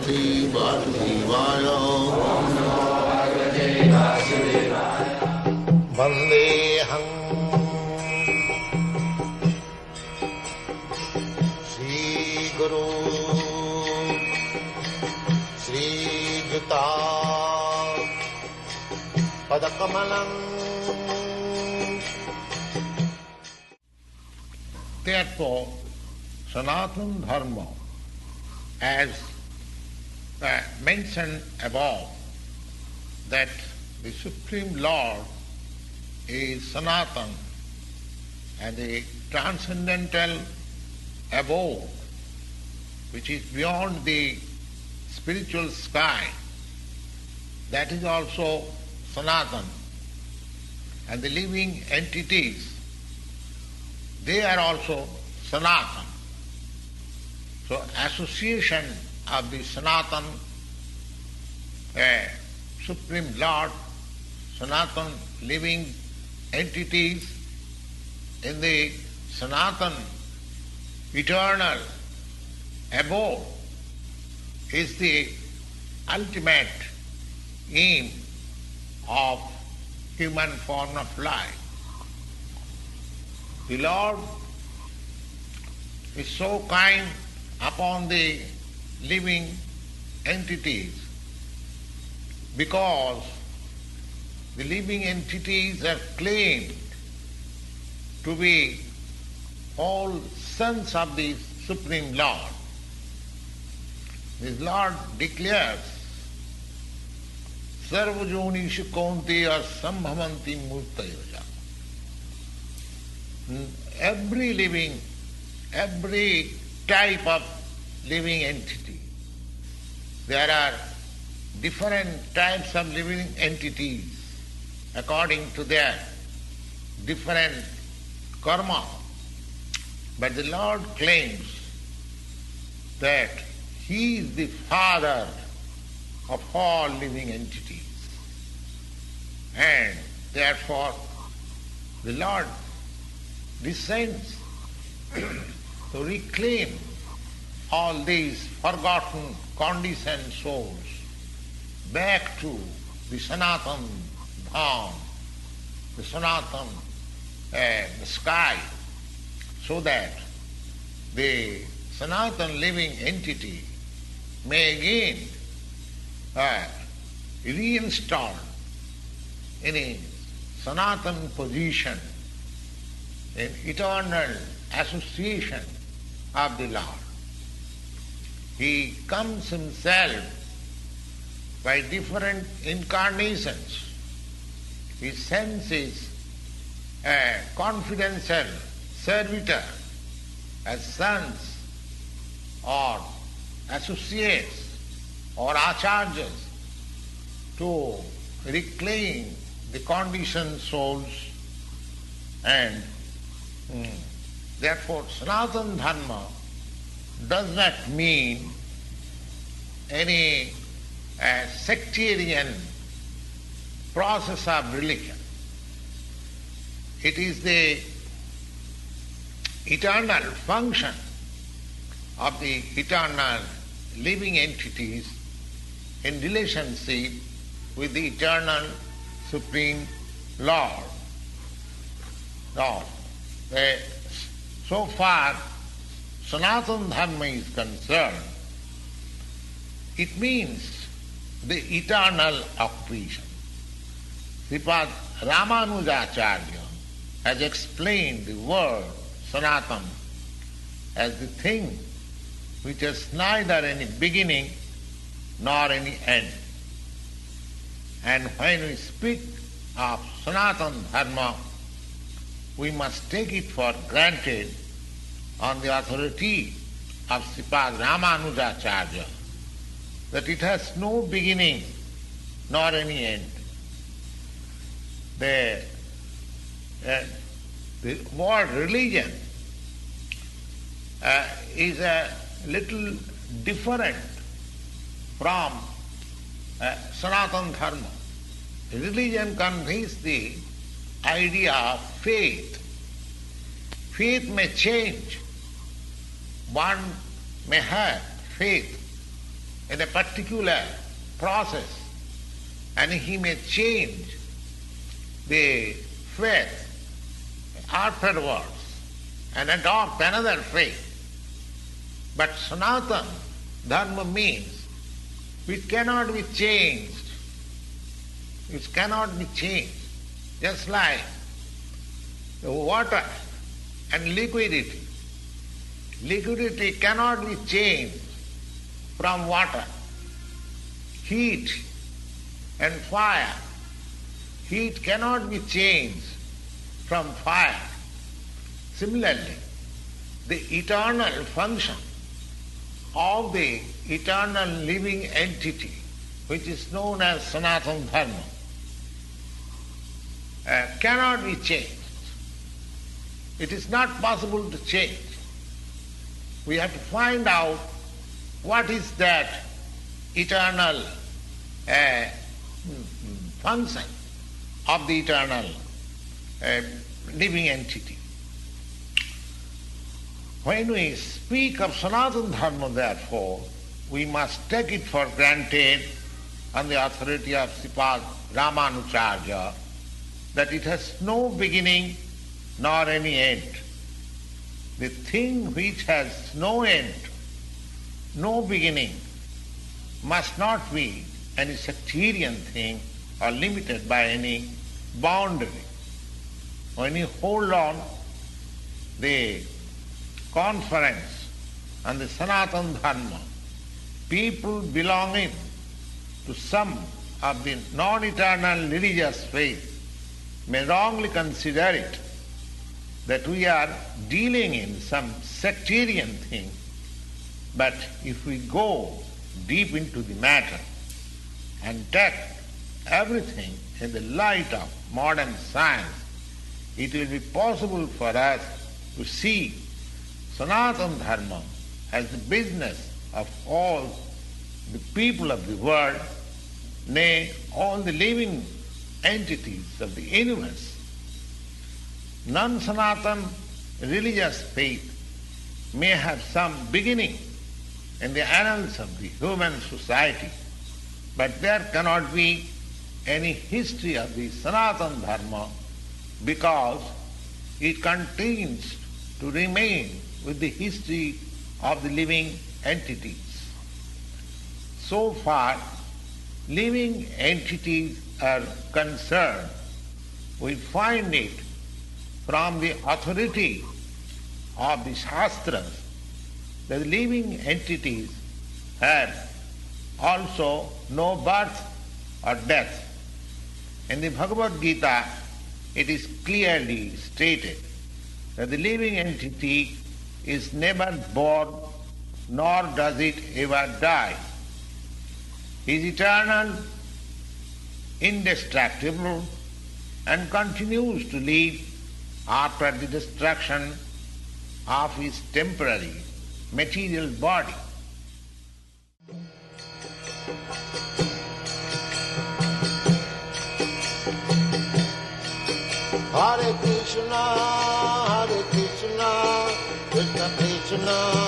Bhagavate Vasudevaya. Vandeham Sri Guru Sri Juta Padakamalam. Therefore, Sanātana Dharma, as mentioned above, that the Supreme Lord is Sanātana and the transcendental abode, which is beyond the spiritual sky, that is also Sanātana. And the living entities, they are also Sanātana. So association of the Sanātana, Supreme Lord, Sanātana living entities in the Sanātana eternal abode is the ultimate aim of human form of life. The Lord is so kind upon the living entities because the living entities are claimed to be all sons of the Supreme Lord. This Lord declares, Sarvajonishu Kaunteya Sambhavanti Murtayoja. Every type of living entity. There are different types of living entities according to their different karma. But the Lord claims that He is the Father of all living entities. And therefore the Lord descends to reclaim all these forgotten conditioned souls back to the Sanātana Dham, the Sanātana the sky, so that the Sanātana living entity may again reinstall in a Sanātana position, in eternal association of the Lord. He comes Himself by different incarnations. He sends His confidential servitor as sons or associates or acharyas to reclaim the conditioned souls, and therefore Sanātana Dharma does not mean any sectarian process of religion. It is the eternal function of the eternal living entities in relationship with the eternal Supreme Lord. Now, so far Sanātana Dharma is concerned, it means the eternal occupation. Sripad Ramanujacharya has explained the word Sanātana as the thing which has neither any beginning nor any end. And when we speak of Sanātana Dharma, we must take it for granted on the authority of Sripad Ramanujacharya that it has no beginning nor any end. The word religion is a little different from Sanātana Dharma. Religion conveys the idea of faith. Faith may change. One may have faith in a particular process, and he may change the faith afterwards and adopt another faith. But Sanātana Dharma means which cannot be changed. It cannot be changed. Just like the water and liquidity. Liquidity cannot be changed from water. Heat and fire. Heat cannot be changed from fire. Similarly, the eternal function of the eternal living entity, which is known as Sanātana Dharma, cannot be changed. It is not possible to change. We have to find out what is that eternal function of the eternal living entity. When we speak of Sanātana Dharma, therefore, we must take it for granted on the authority of Sripad Ramanujarya that it has no beginning nor any end. The thing which has no end, no beginning, must not be any sectarian thing or limited by any boundary. When you hold on the conference on the Sanātana Dharma, people belonging to some of the non-eternal religious faith may wrongly consider it that we are dealing in some sectarian thing. But if we go deep into the matter and take everything in the light of modern science, it will be possible for us to see Sanātana Dharma as the business of all the people of the world, nay, all the living entities of the universe. Non-Sanātana religious faith may have some beginning in the annals of the human society, but there cannot be any history of the Sanātana Dharma because it continues to remain with the history of the living entities. So far, living entities are concerned, we find it from the authority of the Shastras that living entities have also no birth or death. In the Bhagavad-gita, it is clearly stated that the living entity is never born, nor does it ever die. He is eternal, indestructible, and continues to live after the destruction of his temporary material body. Hare Krishna, Krishna Krishna